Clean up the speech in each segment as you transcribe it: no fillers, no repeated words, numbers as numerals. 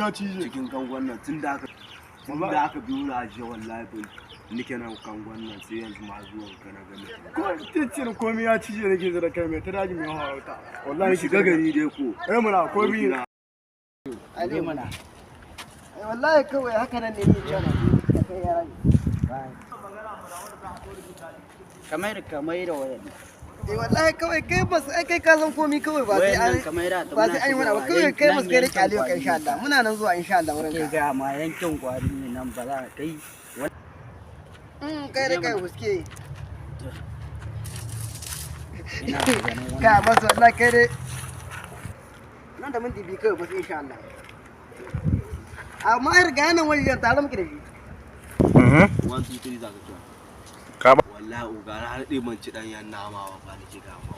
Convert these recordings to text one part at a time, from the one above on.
ya cije cikin kangon nan tun da aka biyo da ajiye wallahi bai nike nan kangon nan sai yanzu ma zuwan ka na gani ko titin komai ya cije nake zira kai mai ta daji mai hawarta wallahi shiga gari dai ko muna ko bi ale mana wallahi kawai haka nan ne ni jana kai yaran kamar da wayan wallahi kawai kai ba sai kai ka san komai kawai ba sai an wani abu kawai kai musu kai da kyalewa kai insha Allah muna nan zuwa insha Allah wurin ka ga ma yankin gwari ne nan ba za ka kai kai da kai huske ka ba su wallahi kai dai nan da minti biyu kawai ba sai insha Allah amma har ga nan wajen tare muke da shi 1 2 3 za ka ci wallahi ugara har dai man ci dan yan nama ba ni ki ga ma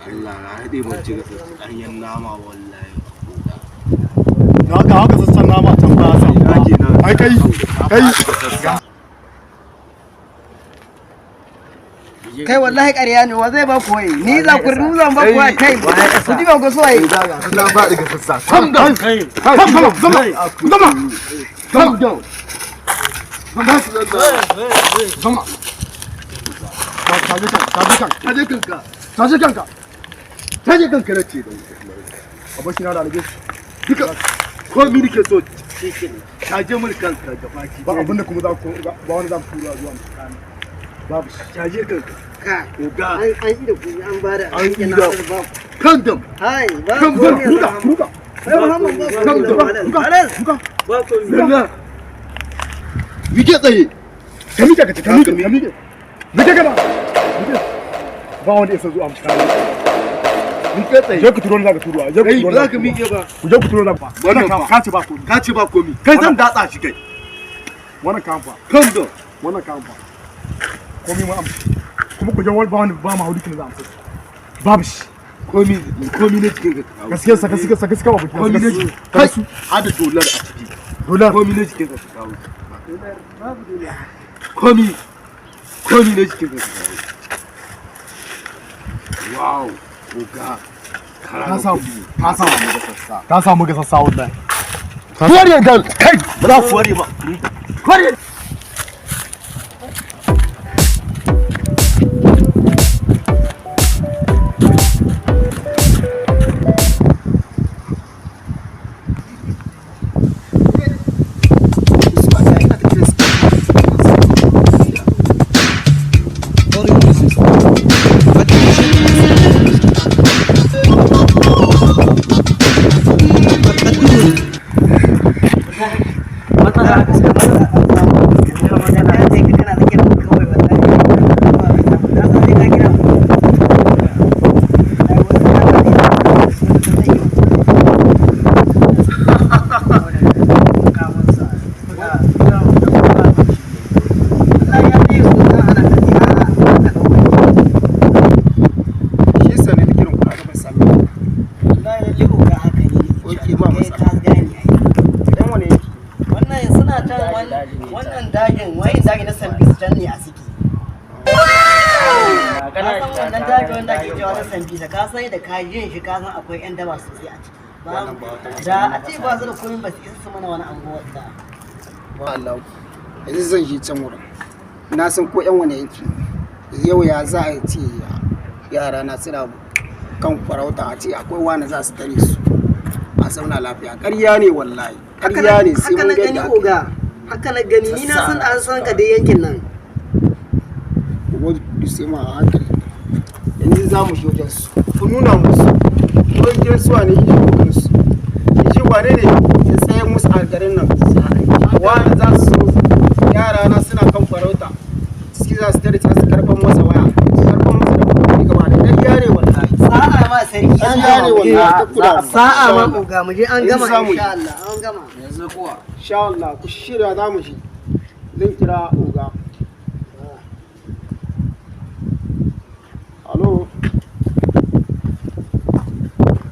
Allah na haɗe ban ci ɗanyen nama wallahi na ga haka sassan nama can ba sa ai kai kai wallahi ƙarya ne wa zai ba ku wai ni za ku zan ba ku kai ku ji ba ku so ai na ba daga sassa come down taje kanka na ce abashi na da alage duka ko mi nake so taje mun kanka da baki ba abinda kuma za ku ba wani za ku tura zuwa babu taje kanka ka oga an yi da ku an ba da an yi da kandam hai ba kan ko ruga ai Muhammad ba ko ba ko mike tsaye ka mike ka mike gaba ba wanda ya san zuwa mutane mike tsaye je ku turo za ka turo je ku turo za ka mike ba ku je ku turo za ba wannan ka ce ba komi kai zan datsa shi kai wannan kamfa kando wannan kamfa komi ma am kuma ku je wani ba wani ba ma hudu kin za amsa babu shi komi ne cikin gaskiya saka ba komi ne kai su hada dollar a ciki dollar komi ne cikin ka kawo babu dollar komi ne cikin ka kawo wow oga ka samu gasassa wallahi kwariya da kai ba za ku ware ba kwariya wannan dagin wai dagin na Sambisa can ne a ciki. Ka san wannan dagin wanda ake cewa na Sambisa ka san da ka yin shi ka san akwai ƴan daba sosai a ciki. Da a ce ba su da komai ba su isa su mana wani anguwa da. Ba Allah. Yanzu zan je can wurin. Na san ko ƴan wani yanki. Yau ya za a ce yara na suna kan farauta a ce akwai wani za su tare su. A zauna lafiya. Ƙarya ne wallahi. Ƙarya ne sai mun ga oga. Haka na gani ni na san an san ka da yankin nan. Wani sai ma hankali. Yanzu za mu shi wajen su. Ku nuna musu. Wani gidan suwa ne yake wajen su. Yace wane ne ya tsaye musu a garin nan. Wani za su yara na suna kan farauta. Suke za su tare ta su karban masa waya. Karban masa da kuɗi gaba da dan yare wallahi. Sa'a ma sarki. Dan yare wallahi. Sa'a ma oga mu je an gama insha Allah an gama. Yanzu kuwa. Insha Allah ku shirya za mu shi. Zan kira oga. Alo.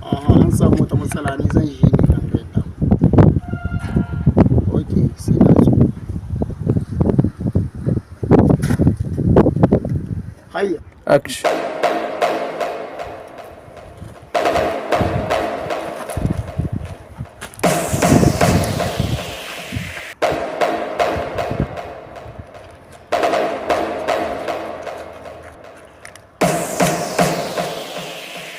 An samu wata matsala ne zan yi ne kan gaita. Okay, sai na zo. Hayya. اكشن.